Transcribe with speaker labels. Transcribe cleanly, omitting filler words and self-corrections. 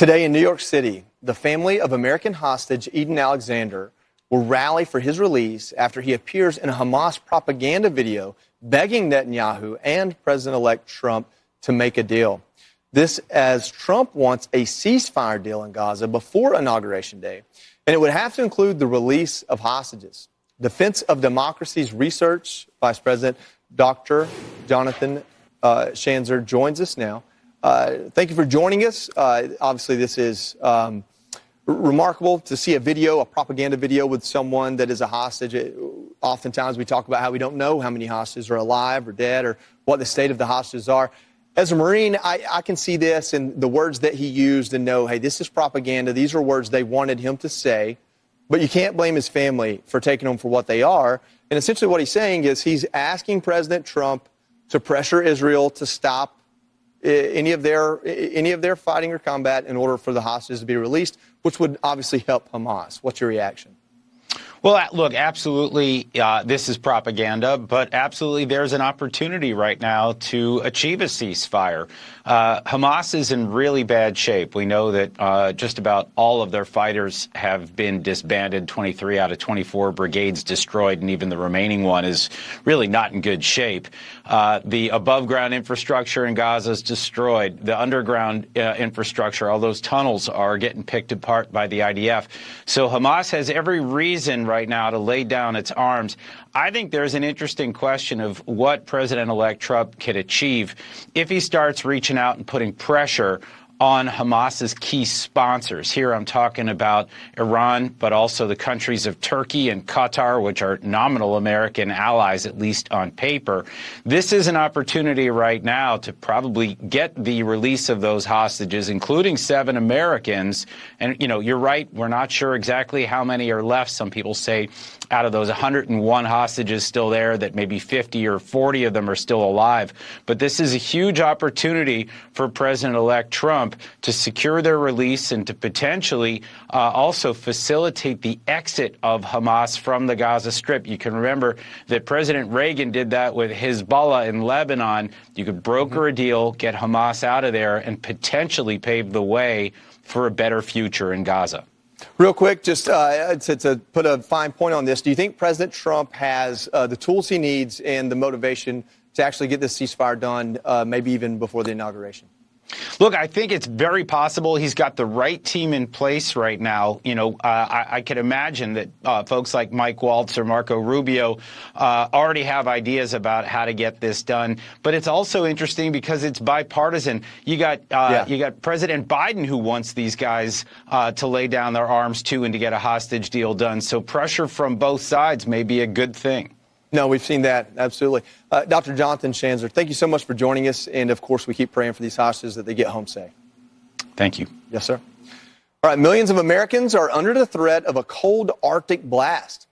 Speaker 1: Today in New York City, the family of American hostage Eden Alexander will rally for his release after he appears in a Hamas propaganda video begging Netanyahu and President-elect Trump to make a deal. This as Trump wants a ceasefire deal in Gaza before Inauguration Day, and it would have to include the release of hostages. Defense of Democracy's research Vice President Dr. Jonathan Schanzer joins us now. Thank you for joining us. Obviously, this is remarkable to see a propaganda video with someone that is a hostage. Oftentimes, we talk about how we don't know how many hostages are alive or dead or what the state of the hostages are. As a Marine, I can see this in the words that he used and know, hey, this is propaganda. These are words they wanted him to say. But you can't blame his family for taking them for what they are. And essentially what he's saying is he's asking President Trump to pressure Israel to stop any of their fighting or combat in order for the hostages to be released, which would obviously help Hamas. What's your reaction?
Speaker 2: Well, look, absolutely, this is propaganda, but absolutely there's an opportunity right now to achieve a ceasefire. Hamas is in really bad shape. We know that just about all of their fighters have been disbanded, 23 out of 24 brigades destroyed, and even the remaining one is really not in good shape. The above-ground infrastructure in Gaza is destroyed. The underground infrastructure, all those tunnels are getting picked apart by the IDF. So Hamas has every reason right now to lay down its arms. I think there's an interesting question of what President-elect Trump can achieve if he starts reaching out and putting pressure on Hamas's key sponsors. Here I'm talking about Iran, but also the countries of Turkey and Qatar, which are nominal American allies, at least on paper. This is an opportunity right now to probably get the release of those hostages, including 7 Americans. And, you know, you're right, we're not sure exactly how many are left. Some people say out of those 101 hostages still there, that maybe 50 or 40 of them are still alive. But this is a huge opportunity for President-elect Trump to secure their release and to potentially also facilitate the exit of Hamas from the Gaza Strip. You can remember that President Reagan did that with Hezbollah in Lebanon. You could broker a deal, get Hamas out of there, and potentially pave the way for a better future in Gaza.
Speaker 1: Real quick, just to put a fine point on this, do you think President Trump has the tools he needs and the motivation to actually get this ceasefire done, maybe even before the inauguration?
Speaker 2: Look, I think it's very possible he's got the right team in place right now. You know, I could imagine that folks like Mike Waltz or Marco Rubio already have ideas about how to get this done. But it's also interesting because it's bipartisan. You got President Biden, who wants these guys to lay down their arms too and to get a hostage deal done. So pressure from both sides may be a good thing.
Speaker 1: No, we've seen that. Absolutely. Dr. Jonathan Schanzer, thank you so much for joining us. And, of course, we keep praying for these hostages that they get home safe.
Speaker 2: Thank you.
Speaker 1: Yes, sir. All right. Millions of Americans are under the threat of a cold Arctic blast.